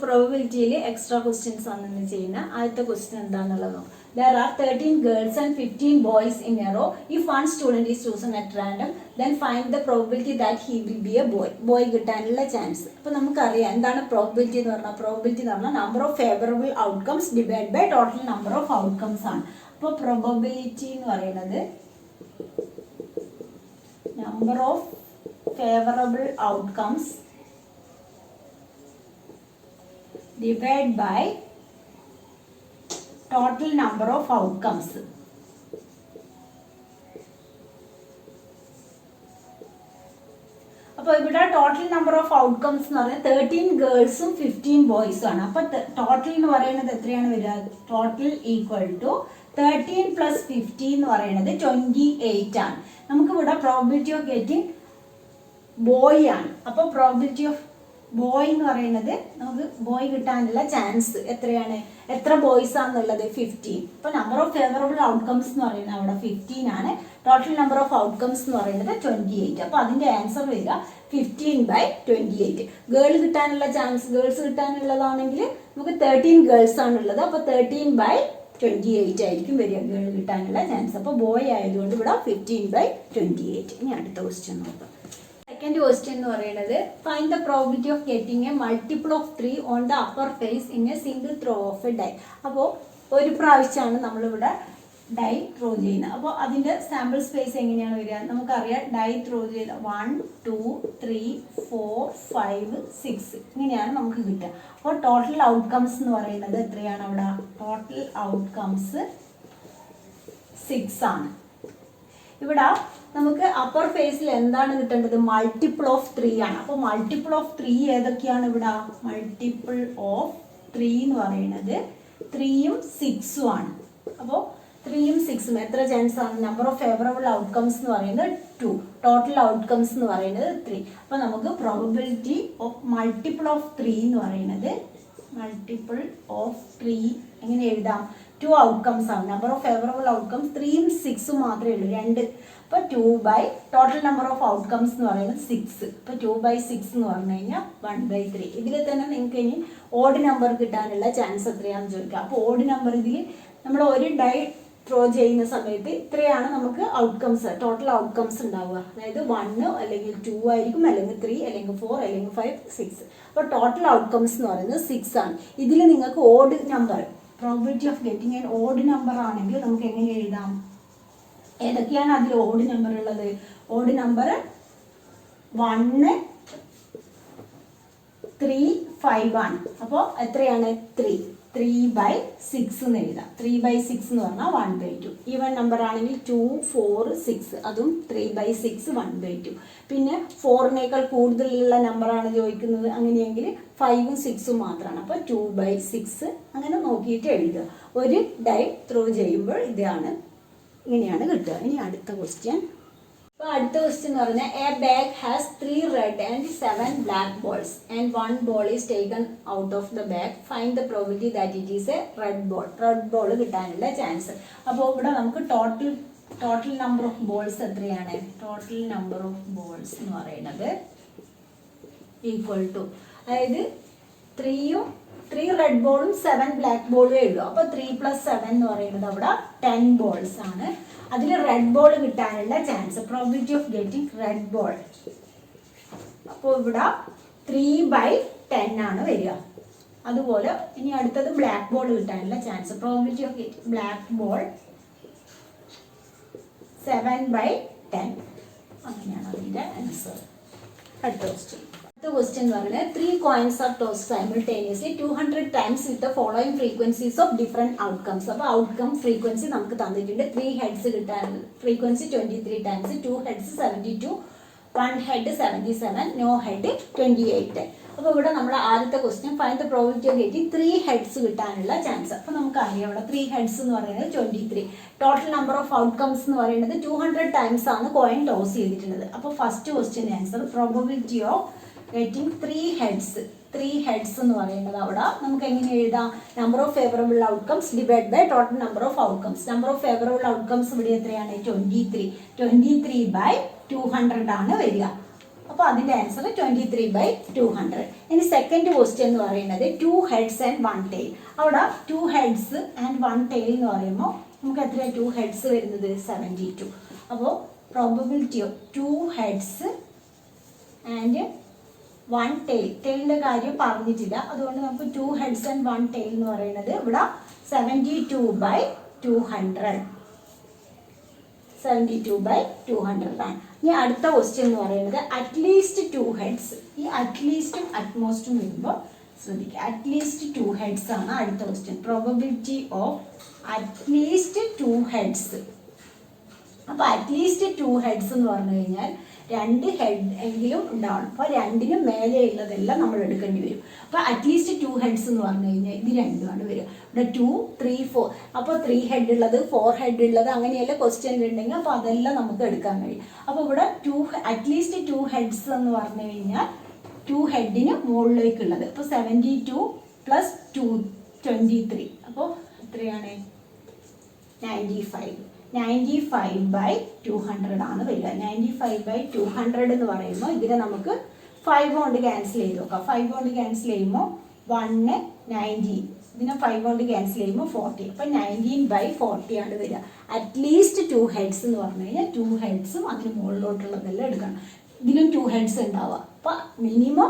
പ്രോബബിലിറ്റിയിൽ extra questions ആണ് ഇന്ന് ചെയ്യുന്നത്. ആദ്യത്തെ ക്വസ്റ്റ്യൻ എന്താണെന്നുള്ളത് നോക്കാം. There are 13 girls and 15 boys in a row. If one student is chosen at random, then find the probability that he will be a boy. Boy കിട്ടാനുള്ള chance. അപ്പോൾ നമുക്കറിയാം എന്താണ് പ്രോബബിലിറ്റി എന്ന് പറഞ്ഞാൽ. പ്രോബബിലിറ്റി എന്ന് പറഞ്ഞാൽ number of favourable outcomes divide by total number of outcomes ആണ്. അപ്പോൾ പ്രോബബിലിറ്റി എന്ന് പറയുന്നത് number of favourable outcomes divide by total number of outcomes. അപ്പോൾ ഇവിടെ ടോട്ടൽ നമ്പർ ഓഫ് ഔട്ട്കംസ് എന്ന് പറഞ്ഞാൽ 13 ഗേൾസും 15 ബോയ്സും ആണ്. അപ്പോൾ ടോട്ടൽ എന്ന് പറയുന്നത് എത്രയാണ് വരിക? ടോട്ടൽ ഈക്വൽ ടു 13 പ്ലസ് 15 എന്ന് പറയുന്നത് 28 ആണ്. നമുക്കിവിടെ പ്രോബിലിറ്റി ഓഫ് ഗെറ്റിംഗ് ബോയ് ആണ്. അപ്പോൾ പ്രോബിലിറ്റി ഓഫ് ബോയ് എന്ന് പറയുന്നത് നമുക്ക് ബോയ് കിട്ടാനുള്ള ചാൻസ് എത്രയാണ്? എത്ര ബോയ്സ് ആണെന്നുള്ളത് 15. ഇപ്പോൾ നമ്പർ ഓഫ് ഫേവറബിൾ ഔട്ട്കംസ് എന്ന് പറയുന്നത് അവിടെ 15 ആണ്. ടോട്ടൽ നമ്പർ ഓഫ് ഔട്ട്കംസ് എന്ന് പറയുന്നത് 28. അപ്പോൾ അതിൻ്റെ ആൻസർ വരിക 15/28. ഗേൾസ് കിട്ടാനുള്ളതാണെങ്കിൽ നമുക്ക് 13 ഗേൾസ് ആണുള്ളത്. അപ്പോൾ 13/28 ആയിരിക്കും വരിക ഗേൾ കിട്ടാനുള്ള ചാൻസ്. അപ്പോൾ ബോയ് ആയതുകൊണ്ട് ഇവിടെ 15/28. ഇനി അടുത്ത ക്വസ്റ്റ്യൻ നോക്കാം. സെക്കൻഡ് ക്വസ്റ്റ്യൻ എന്ന് പറയുന്നത് find the probability of getting a multiple of 3 on the upper face in a single throw of a die. അപ്പോൾ ഒരു പ്രാവശ്യമാണ് നമ്മളിവിടെ ഡൈ ത്രോ ചെയ്യുന്നത്. അപ്പോൾ അതിൻ്റെ സാമ്പിൾ സ്പേസ് എങ്ങനെയാണ് വരിക? നമുക്കറിയാം ഡൈ ത്രോ ചെയ്ത് 1 2 3 4 5 6 ഇങ്ങനെയാണ് നമുക്ക് കിട്ടുക. അപ്പോൾ ടോട്ടൽ ഔട്ട്കംസ് എന്ന് പറയുന്നത് എത്രയാണ്? അവിടെ ടോട്ടൽ ഔട്ട്കംസ് 6 ആണ്. ഇവിടെ നമുക്ക് അപ്പർ ഫേസിൽ എന്താണ് കിട്ടേണ്ടത്? മൾട്ടിപ്പിൾ ഓഫ് 3 ആണ്. അപ്പോൾ മൾട്ടിപ്പിൾ ഓഫ് 3 ഏതൊക്കെയാണ് ഇവിടെ? മൾട്ടിപ്പിൾ ഓഫ് 3 എന്ന് പറയുന്നത് 3ഉം 6ഉം ആണ്. അപ്പോൾ 3ഉം 6ഉം എത്ര ചാൻസ് ആണ്? നമ്പർ ഓഫ് ഫേവറബിൾ ഔട്ട്കംസ് എന്ന് പറയുന്നത് 2, ടോട്ടൽ ഔട്ട്കംസ് എന്ന് പറയുന്നത് 3. അപ്പോൾ നമുക്ക് പ്രോബബിലിറ്റി ഓഫ് മൾട്ടിപ്പിൾ ഓഫ് 3 എന്ന് പറയുന്നത് മൾട്ടിപ്പിൾ ഓഫ് 3 എങ്ങനെ എഴുതാം? 2 ഔട്ട്കംസ് ആണ്. നമ്പർ ഓഫ് ഫേവറബിൾ ഔട്ട്കംസ് 3ഉം 6ഉം മാത്രമേ ഉള്ളൂ, 2. അപ്പോൾ 2 ടോട്ടൽ നമ്പർ ഓഫ് ഔട്ട്കംസ് എന്ന് പറയുന്നത് 6. ഇപ്പോൾ 2/6 എന്ന് പറഞ്ഞു കഴിഞ്ഞാൽ 1/3. ഇതിൽ തന്നെ നിങ്ങൾക്ക് ഇനി ഓഡ് നമ്പർ കിട്ടാനുള്ള ചാൻസ് എത്രയാണെന്ന് ചോദിക്കാം. അപ്പോൾ ഓഡ് നമ്പർ ഇതിൽ നമ്മൾ ഒരു ഡൈ ത്രോ ചെയ്യുന്ന സമയത്ത് ഇത്രയാണ് നമുക്ക് ഔട്ട്കംസ്, ടോട്ടൽ ഔട്ട്കംസ് ഉണ്ടാവുക. അതായത് 1 അല്ലെങ്കിൽ 2 ആയിരിക്കും, അല്ലെങ്കിൽ 3 അല്ലെങ്കിൽ 4 അല്ലെങ്കിൽ 5 6. അപ്പോൾ ടോട്ടൽ ഔട്ട്കംസ് എന്ന് പറയുന്നത് 6 ആണ്. ഇതിൽ നിങ്ങൾക്ക് odd number probability of getting an odd number ആണെങ്കിൽ നമുക്ക് എങ്ങനെ എഴുതാം? ഏതൊക്കെയാണ് അതിൽ ഓഡ് നമ്പർ ഉള്ളത്? ഓഡ് നമ്പർ 1 3 5 ആണ്. അപ്പോൾ എത്രയാണ്? 3/6 എന്ന് എഴുതാം. 3/6 എന്ന് പറഞ്ഞാൽ 1/2. ഈവൻ നമ്പർ ആണെങ്കിൽ 2 4 6 അതും 3/6 1/2. പിന്നെ 4നേക്കാൾ കൂടുതലുള്ള നമ്പറാണ് ചോദിക്കുന്നത്, അങ്ങനെയെങ്കിൽ 5ഉം 6ഉം മാത്രമാണ്. അപ്പോൾ 2/6 അങ്ങനെ നോക്കിയിട്ട് എഴുതുക. ഒരു ഡൈ ത്രോ ചെയ്യുമ്പോൾ ഇങ്ങനെയാണ് കിട്ടുക. ഇനി അടുത്ത ക്വസ്റ്റ്യൻ. അപ്പോൾ അടുത്ത ക്വസ്റ്റ്യൻ എന്ന് പറഞ്ഞാൽ A bag has 3 red and 7 black balls and 1 ball is taken out of the bag. Find the probability that it is A red ball. Red ball കിട്ടാനുള്ള ചാൻസ്. അപ്പോൾ ഇവിടെ നമുക്ക് ടോട്ടൽ നമ്പർ ഓഫ് ബോൾസ് എത്രയാണ്? Total number of balls എന്ന് പറയുന്നത് equal to, അതായത് 3 red ബോളും 7 black ബോളും എഴുതും. അപ്പോൾ 3 + 7 എന്ന് പറയുന്നത് അവിടെ 10 ബോൾസ് ആണ്. അതിൽ റെഡ് ബോൾ കിട്ടാനുള്ള chance, probability of getting red ball. അപ്പോൾ ഇവിടെ 3/10 ആണ് വരിക. അതുപോലെ ഇനി അടുത്തത് ബ്ലാക്ക് ബോൾ കിട്ടാനുള്ള chance, probability of getting black ball 7/10. അങ്ങനെയാണ് അതിൻ്റെ ആൻസർ. അടുത്ത ക്വസ്റ്റ്യൻ എന്ന് പറയുന്നത് 3 coins are tossed simultaneously 200 times with the following frequencies of different outcomes. അപ്പോൾ ഔട്ട്കം ഫ്രീക്വൻസി നമുക്ക് തന്നിട്ടുണ്ട്. 3 ഹെഡ്സ് കിട്ടാൻ frequency 23 times, 2 heads 72, 1 head 77, no head 28. അപ്പോൾ ഇവിടെ നമ്മൾ ആദ്യത്തെ question find the probability of getting 3 heads കിട്ടാനുള്ള ചാൻസ്. അപ്പോൾ നമുക്ക് അറിയാം ഇവിടെ 3 ഹെഡ്സ് എന്ന് പറയുന്നത് 23. ടോട്ടൽ നമ്പർ ഓഫ് ഔട്ട്കംസ് എന്ന് പറയുന്നത് 200 ടൈംസ് ആണ് കോയിൻ ടോസ് ചെയ്തിട്ടുള്ളത്. അപ്പോൾ first question answer probability of getting 3 heads എന്ന് പറയുന്നത് അവിടെ നമുക്ക് എങ്ങനെ എഴുതാം? Number of favourable outcomes divide by total number of outcomes. Number of favourable outcomes ഇവിടെ എത്രയാണ്? 23. 23/200 ആണ് വരിക. അപ്പോൾ അതിൻ്റെ ആൻസർ 23/200. ഇനി സെക്കൻഡ് ക്വസ്റ്റ്യൻ എന്ന് പറയുന്നത് 2 heads and 1 tail. അവിടെ 2 heads and 1 tail എന്ന് പറയുമ്പോൾ നമുക്ക് എത്രയാണ് 2 heads വരുന്നത് 72. അപ്പോൾ probability of 2 heads and 1 tail, tailൻ്റെ കാര്യം പറഞ്ഞിട്ടില്ല, അതുകൊണ്ട് നമുക്ക് 2 heads and 1 tail എന്ന് പറയുന്നത് ഇവിടെ 72/200. 72/200 ആണ്. ഇനി അടുത്ത ക്വസ്റ്റ്യൻ എന്ന് പറയുന്നത് അറ്റ്ലീസ്റ്റ് 2 heads. ഈ അറ്റ്ലീസ്റ്റും അറ്റ്മോസ്റ്റും വരുമ്പോൾ ശ്രദ്ധിക്കുക, അറ്റ്ലീസ്റ്റ് 2 heads ആണ് അടുത്ത question. Probability of at least 2 heads. അപ്പോൾ അറ്റ്ലീസ്റ്റ് 2 heads എന്ന് പറഞ്ഞു കഴിഞ്ഞാൽ 2 ഹെഡ് എങ്കിലും ഉണ്ടാവണം. അപ്പോൾ 2നും മേലെ ഉള്ളതെല്ലാം നമ്മൾ എടുക്കേണ്ടി വരും. അപ്പോൾ അറ്റ്ലീസ്റ്റ് 2 heads എന്ന് പറഞ്ഞു കഴിഞ്ഞാൽ ഇത് രണ്ടുമാണ് വരിക. ഇവിടെ 2, 3, 4. അപ്പോൾ 3 head ഉള്ളത്, 4 head ഉള്ളത്, അങ്ങനെയല്ല ക്വസ്റ്റ്യൻ ഉണ്ടെങ്കിൽ അപ്പോൾ അതെല്ലാം നമുക്ക് എടുക്കാൻ കഴിയും. അപ്പോൾ ഇവിടെ അറ്റ്ലീസ്റ്റ് 2 heads എന്ന് പറഞ്ഞു കഴിഞ്ഞാൽ 2 headന് മുകളിലേക്കുള്ളത്. അപ്പോൾ 72 + 2 23. അപ്പോൾ എത്രയാണ് 95. 95/200 ആണ് വരിക. 95/200 എന്ന് പറയുമ്പോൾ ഇതിനെ നമുക്ക് 5 കൊണ്ട് ക്യാൻസൽ ചെയ്ത് നോക്കാം. 5 കൊണ്ട് ക്യാൻസൽ ചെയ്യുമ്പോൾ 1 19, ഇതിനെ 5 കൊണ്ട് ക്യാൻസൽ ചെയ്യുമ്പോൾ 40. അപ്പം 19/40 ആണ് വരിക. അറ്റ്ലീസ്റ്റ് 2 heads എന്ന് പറഞ്ഞു കഴിഞ്ഞാൽ 2 headsഉം അതിന് മുകളിലോട്ടുള്ളതെല്ലാം എടുക്കണം. ഇതിലും 2 heads ഉണ്ടാവുക. അപ്പം മിനിമം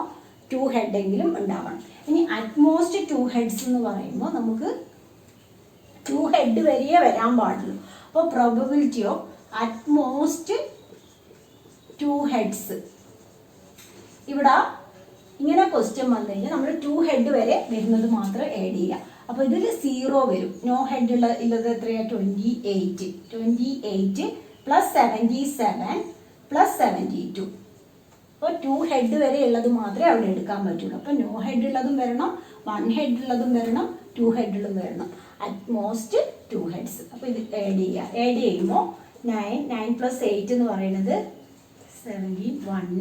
2 head എങ്കിലും ഉണ്ടാവണം. ഇനി അറ്റ്മോസ്റ്റ് 2 heads എന്ന് പറയുമ്പോൾ നമുക്ക് 2 head വരെയേ വരാൻ പാടുള്ളൂ. അപ്പോൾ പ്രോബബിലിറ്റി ഓഫ് അറ്റ്മോസ്റ്റ് 2 heads, ഇവിടെ ഇങ്ങനെ ക്വസ്റ്റ്യൻ വന്നു കഴിഞ്ഞാൽ നമ്മൾ 2 head വരെ വരുന്നത് മാത്രം ആഡ് ചെയ്യുക. അപ്പോൾ ഇതിൽ 0 വരും. നോ ഹെഡ് ഉള്ളത് എത്രയാണ് 28. 28 + 77 + 72. അപ്പോൾ 2 head വരെ ഉള്ളത് മാത്രമേ അവിടെ എടുക്കാൻ പറ്റുള്ളൂ. അപ്പോൾ നോ ഹെഡ് ഉള്ളതും വരണം, 1 head ഉള്ളതും വരണം, 2 head ഉള്ളതും വരണം. Utmost 2 heads. അപ്പോൾ ഇത് ആഡ് ചെയ്യുക. ആഡ് ചെയ്യുമ്പോൾ 9 + 8 എന്ന് പറയുന്നത് 17, 1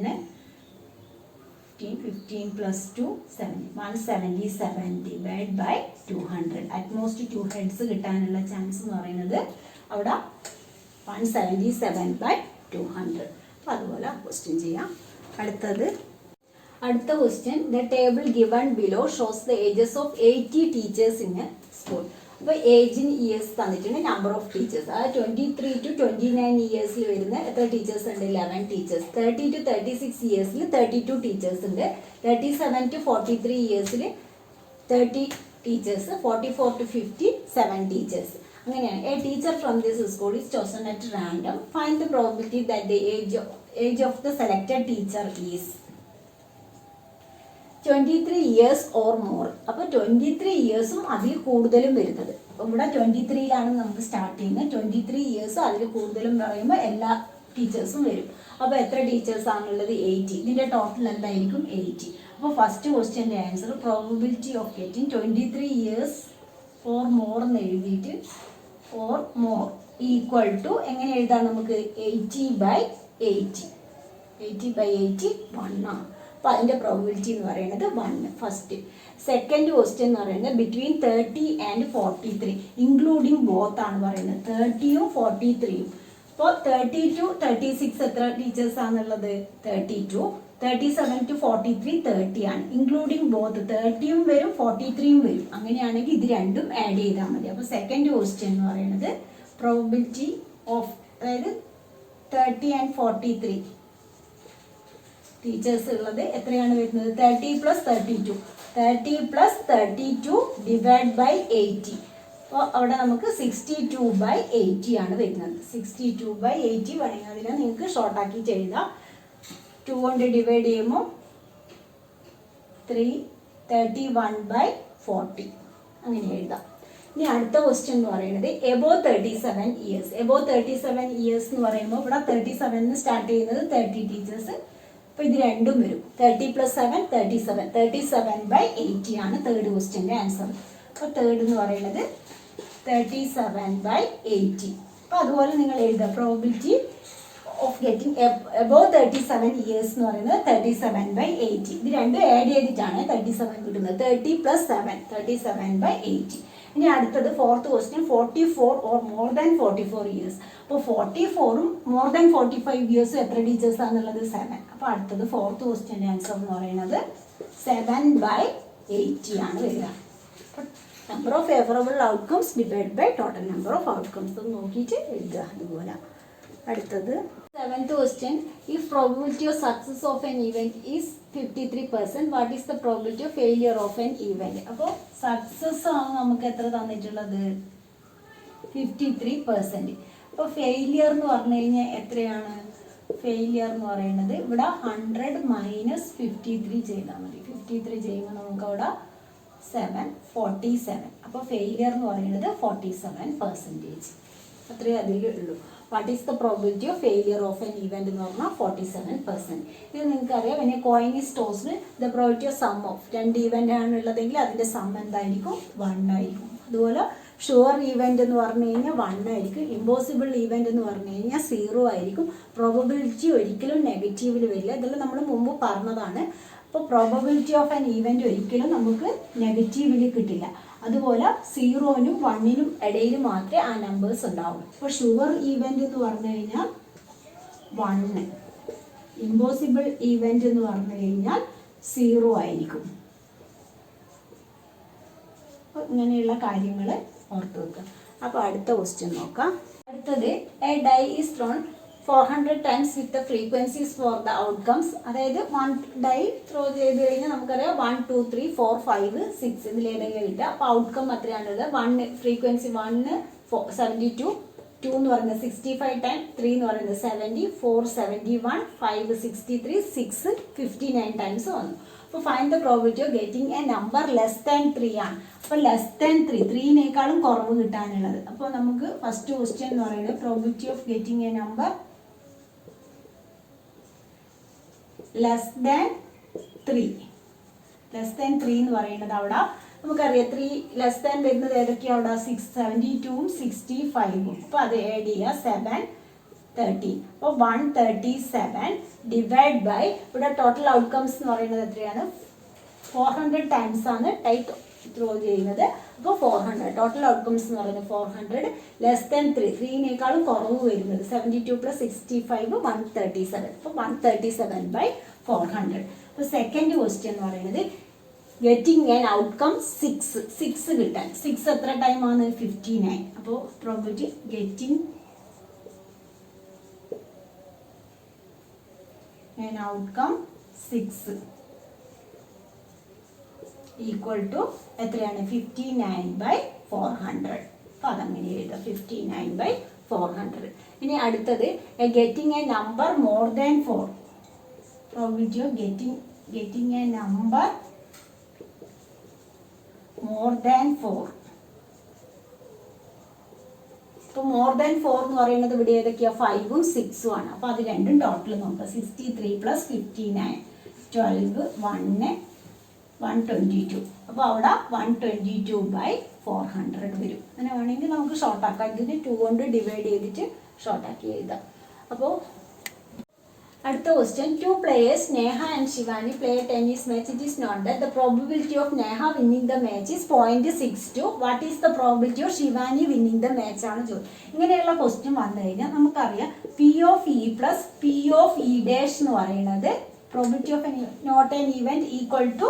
15 + 2 7, 177/200. അറ്റ്മോസ്റ്റ് 2 heads കിട്ടാനുള്ള ചാൻസ് എന്ന് പറയുന്നത് അവിടെ 177/200. അപ്പോൾ അതുപോലെ ക്വസ്റ്റ്യൻ ചെയ്യാം. അടുത്ത question, the table given below shows the ages of 80 teachers in A school. അപ്പോൾ ഏജ് ഇൻ ഇയേഴ്സ് തന്നിട്ടുണ്ട്, നമ്പർ ഓഫ് ടീച്ചേഴ്സ്. ആ 23 to 29 ഇയേഴ്സിൽ വരുന്ന എത്ര ടീച്ചേഴ്സ് ഉണ്ട്? 11 ടീച്ചേഴ്സ്. 30 to 36 ഇയേഴ്സിൽ 32 ടീച്ചേഴ്സ് ഉണ്ട്. 37 to 43 ഇയേഴ്സിൽ 30 ടീച്ചേഴ്സ്. 44 to 50 7 teachers. അങ്ങനെയാണ്. A teacher from this school is chosen at random. Find the probability that the age of the selected teacher is 23 years or more. അപ്പോൾ 23 ഇയേഴ്സും അതിൽ കൂടുതലും വരുന്നത്. അപ്പോൾ ഇവിടെ 23ലാണ് നമുക്ക് സ്റ്റാർട്ട് ചെയ്യുന്നത്. 23 ഇയേഴ്സ് അതിൽ കൂടുതലും പറയുമ്പോൾ എല്ലാ ടീച്ചേഴ്സും വരും. അപ്പോൾ എത്ര ടീച്ചേഴ്സ് ആണുള്ളത്? 80. ഇതിൻ്റെ ടോട്ടൽ എന്തായിരിക്കും? 80. അപ്പോൾ ഫസ്റ്റ് ക്വസ്റ്റ്യൻ്റെ answer probability of getting 23 years or more എന്ന് എഴുതിയിട്ട് or more ഈക്വൽ ടു എങ്ങനെ എഴുതാം നമുക്ക്? 80/80. 80/80 1 ആണ്. അപ്പോൾ അതിൻ്റെ പ്രോബിലിറ്റി എന്ന് പറയുന്നത് 1 ഫസ്റ്റ്. സെക്കൻഡ് ക്വസ്റ്റ്യൻ എന്ന് പറയുന്നത് ബിറ്റ്വീൻ 30 and 43 ഇൻക്ലൂഡിങ് ബോത്ത് ആണ് പറയുന്നത്. 30യും 43യും. അപ്പോൾ 30 to 36 എത്ര ടീച്ചേഴ്സ് ആണുള്ളത്? 32. 37 to 43 30 ആണ്. ഇൻക്ലൂഡിങ് ബോത്ത് 30യും വരും 43യും വരും. അങ്ങനെയാണെങ്കിൽ ഇത് രണ്ടും ആഡ് ചെയ്താൽ മതി. അപ്പോൾ സെക്കൻഡ് ക്വസ്റ്റ്യൻ എന്ന് പറയുന്നത് പ്രോബിലിറ്റി ഓഫ്, അതായത് 30 and 43 ടീച്ചേഴ്സ് ഉള്ളത് എത്രയാണ് വരുന്നത്? 30 + 32. 30 + 32 /80. അപ്പോൾ അവിടെ നമുക്ക് 62/80 ആണ് വരുന്നത്. 62/80 വേണമെങ്കിൽ അതിനെ നിങ്ങൾക്ക് ഷോർട്ടാക്കിയിട്ട് എഴുതാം. 2 കൊണ്ട് ഡിവൈഡ് ചെയ്യുമ്പോൾ 31/40 അങ്ങനെ എഴുതാം. ഇനി അടുത്ത ക്വസ്റ്റ്യൻ എന്ന് പറയുന്നത് എബോവ് 37 ഇയേഴ്സ്. എബോവ് 37 ഇയേഴ്സ് എന്ന് പറയുമ്പോൾ ഇവിടെ 37 സ്റ്റാർട്ട് ചെയ്യുന്നത് 30 ടീച്ചേഴ്സ്. അപ്പോൾ ഇത് രണ്ടും വരും. 30 + 7 37. 37/80 ആണ് തേർഡ് ക്വസ്റ്റ്യൻ്റെ ആൻസർ. അപ്പോൾ തേർഡ് എന്ന് പറയുന്നത് 37/80. അപ്പോൾ അതുപോലെ നിങ്ങൾ എഴുതുക probability of getting above 37 years എന്ന് പറയുന്നത് 37/80. ഇത് രണ്ടും ആഡ് ചെയ്തിട്ടാണ് 37 കിട്ടുന്നത്. 30 + 7 37/80. ഇനി അടുത്തത് fourth question 44 or more than 44 years. അപ്പോൾ 44ഉം മോർ ദാൻ 45 ഇയേഴ്സും എത്ര ടീച്ചേഴ്സ് ആണെന്നുള്ളത് 7. അപ്പോൾ അടുത്തത് ഫോർത്ത് ക്വസ്റ്റ്യൻ്റെ ആൻസർ എന്ന് പറയുന്നത് 7/80 ആണ് വരിക. Number of favourable outcomes divide by total number of outcomes എന്ന് നോക്കിയിട്ട് എഴുതുക. അതുപോലെ അടുത്തത് 7th question, if probability of success of an event is 53%, what is the probability of failure of an event? അപ്പോൾ സക്സസ് ആണ് നമുക്ക് എത്ര തന്നിട്ടുള്ളത്? 53%. അപ്പോൾ ഫെയിലിയർ എന്ന് പറഞ്ഞു കഴിഞ്ഞാൽ എത്രയാണ്? ഫെയിലിയർ എന്ന് പറയുന്നത് ഇവിടെ 100 മൈനസ് 53 ചെയ്താൽ മതി. 53 ചെയ്യുമ്പോൾ നമുക്ക് അവിടെ 47. അപ്പോൾ ഫെയിലിയർ എന്ന് പറയുന്നത് 47%. അത്രയേ അതിലുള്ളൂ. What is the probability of failure of an event എന്ന് പറഞ്ഞാൽ 47%. ഇത് നിങ്ങൾക്കറിയാം. പിന്നെ coin is tossed, the probability of sum of 2 event ആണ് ഉള്ളതെങ്കിൽ അതിന്റെ സം എന്തായിരിക്കും? 1 ആയിരിക്കും. അതുപോലെ ഷുവർ ഈവന്റ് എന്ന് പറഞ്ഞു കഴിഞ്ഞാൽ 1 ആയിരിക്കും. ഇമ്പോസിബിൾ ഈവന്റ് എന്ന് പറഞ്ഞു കഴിഞ്ഞാൽ 0 ആയിരിക്കും. പ്രോബബിലിറ്റി ഒരിക്കലും നെഗറ്റീവിൽ വരില്ല. ഇതെല്ലാം നമ്മൾ മുമ്പ് പറഞ്ഞതാണ്. അപ്പോൾ പ്രോബബിലിറ്റി ഓഫ് ആൻ ഈവന്റ് ഒരിക്കലും നമുക്ക് നെഗറ്റീവിൽ കിട്ടില്ല. അതുപോലെ 0നും 1നും ഇടയിൽ മാത്രമേ ആ നമ്പേഴ്സ് ഉണ്ടാവുള്ളൂ. ഇപ്പോൾ ഷുവർ ഈവന്റ് എന്ന് പറഞ്ഞു കഴിഞ്ഞാൽ 1, ഇമ്പോസിബിൾ ഈവന്റ് എന്ന് പറഞ്ഞു കഴിഞ്ഞാൽ 0 ആയിരിക്കും. അപ്പോൾ ഇങ്ങനെയുള്ള കാര്യങ്ങൾ ഓർത്ത് വെക്കുക. അപ്പോൾ അടുത്ത ക്വസ്റ്റ്യൻ നോക്കാം. അടുത്തത് a die is thrown 400 times with the frequencies for the outcomes. അതായത് 1 ഡൈ ത്രോ ചെയ്ത് കഴിഞ്ഞാൽ നമുക്കറിയാം 1, 2, 3, 4, 5, 6 ഇതിലേതെങ്കിലും കിട്ടുക. അപ്പോൾ ഔട്ട്കം എത്രയാണുള്ളത്? 1 ഫ്രീക്വൻസി 1 72, 2 എന്ന് പറയുന്നത് 65 ടൈം, 3 എന്ന് പറയുന്നത് 70, 4 71, 5 63, 6 59 ടൈംസ് വന്നു. അപ്പോൾ find the probability of getting a number less than 3 ആണ്. അപ്പോൾ ലെസ് ദാൻ 3നേക്കാളും കുറവ് കിട്ടാനുള്ളത്. അപ്പോൾ നമുക്ക് ഫസ്റ്റ് ക്വസ്റ്റ്യൻ എന്ന് പറയുന്നത് probability of getting a number less than 3. Less than 3 എന്ന് പറയുന്നത് അവിടെ നമുക്കറിയാം 3 ലെസ് ദാൻ വരുന്നത് ഏതൊക്കെയാണ്? അവിടെ 72ഉം 65ഉം. അപ്പോൾ അത് ആഡ് ചെയ്യുക 7 30. അപ്പോൾ 137 ഡിവൈഡ് ബൈ ഇവിടെ ടോട്ടൽ ഔട്ട്കംസ് എന്ന് പറയുന്നത് എത്രയാണ്? 400 ടൈംസ് ആണ് ടൈപ്പ് ത്രോ ചെയ്യുന്നത്. അപ്പോൾ 400 ടോട്ടൽ ഔട്ട്കംസ് എന്ന് പറയുന്നത് 400 ലെസ് ദാൻ 3നേക്കാളും കുറവ് വരുന്നത് 72 + 65 137. അപ്പോൾ 137/400. അപ്പോൾ സെക്കൻഡ് ക്വസ്റ്റ്യൻ എന്ന് പറയുന്നത് ഗെറ്റിംഗ് ആൻ ഔട്ട്കം 6 കിട്ടാൻ. 6 എത്ര ടൈമാണ്? 59. അപ്പോൾ probability getting an outcome 6 equal to എത്രയാണ്? 59/400. അപ്പോൾ അതങ്ങനെ എഴുതുക 59/400. ഇനി അടുത്തത് getting a number more than 4. Probability of getting a number more than 4. ഇപ്പോൾ മോർ ദാൻ 4 എന്ന് പറയുന്നത് ഇവിടെ ഏതൊക്കെയാണ്? 5ഉം 6ഉം ആണ്. അപ്പോൾ അത് രണ്ടും ടോട്ടൽ നോക്കുക. 63 + 59 12 1 122. അപ്പോൾ അവിടെ 122/400 വരും. അങ്ങനെ വേണമെങ്കിൽ നമുക്ക് ഷോർട്ടാക്കാം. ഇതിന് 2 കൊണ്ട് ഡിവൈഡ് ചെയ്തിട്ട് ഷോർട്ടാക്കി എഴുതാം. അപ്പോൾ അടുത്ത question 2 players Neha and Shivani play a tennis match. It is known that the probability of Neha winning the match is 0.62. What is the probability of Shivani winning the match ആണ് ചോദ്യം. ഇങ്ങനെയുള്ള question വന്നു കഴിഞ്ഞാൽ നമുക്കറിയാം P of E plus P of E dash എന്ന് പറയുന്നത് probability of not an event equal to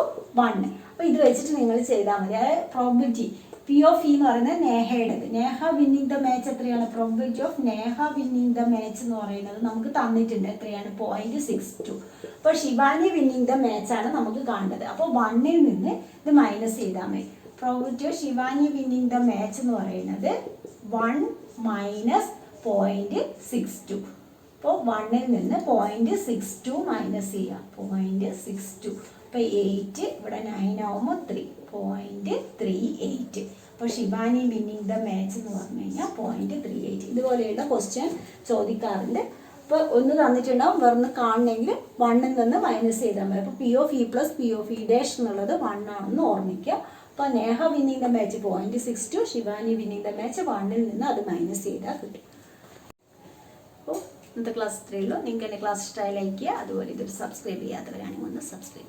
1. അപ്പോൾ ഇത് വെച്ചിട്ട് നിങ്ങൾ ചെയ്താൽ മതി. അതായത് പ്രോബിലിറ്റി P of E എന്ന് പറയുന്നത് നേഹയുടേത്. നേഹ വിന്നിങ് ദ മാച്ച് എത്രയാണ്? Probability of Neha winning the match എന്ന് പറയുന്നത് നമുക്ക് തന്നിട്ടുണ്ട്. എത്രയാണ്? 0.62. അപ്പോൾ ശിവാനി വിന്നിങ് ദ മാച്ചാണ് നമുക്ക് കാണേണ്ടത്. അപ്പോൾ 1ൽ നിന്ന് ഇത് മൈനസ് ചെയ്താൽ മതി. Probability of Shivani winning the match എന്ന് പറയുന്നത് 1 മൈനസ് 0.62. അപ്പോൾ 1ൽ നിന്ന് 0.62 മൈനസ് ചെയ്യുക. 0.62. അപ്പോൾ 8 ഇവിടെ 9 ആവുമ്പോൾ 3 0.38. അപ്പോൾ ശിവാനി വിന്നിങ് ദ മാച്ച് എന്ന് പറഞ്ഞു കഴിഞ്ഞാൽ 0.38. ഇതുപോലെയുള്ള ക്വസ്റ്റ്യൻ ചോദിക്കാറുണ്ട്. അപ്പോൾ ഒന്ന് തന്നിട്ടുണ്ടാവും, വെറുതെ കാണണമെങ്കിൽ 1ൽ നിന്ന് മൈനസ് ചെയ്താൽ മതി. അപ്പോൾ P of E plus P of E dash എന്നുള്ളത് 1 ആണെന്ന് ഓർമ്മിക്കുക. അപ്പോൾ Neha winning the match 0.62, Shivani winning the match 1ൽ നിന്ന് അത് മൈനസ് ചെയ്താൽ കിട്ടും. അപ്പോൾ ഇന്നത്തെ ക്ലാസ് ഇത്രയേ ഉള്ളൂ. നിങ്ങൾക്ക് എൻ്റെ ക്ലാസ് ഇഷ്ടമായി ലൈക്ക് ചെയ്യുക. അതുപോലെ ഇതൊരു സബ്സ്ക്രൈബ് ചെയ്യാത്തവരാണെങ്കിൽ ഒന്ന് സബ്സ്ക്രൈബ്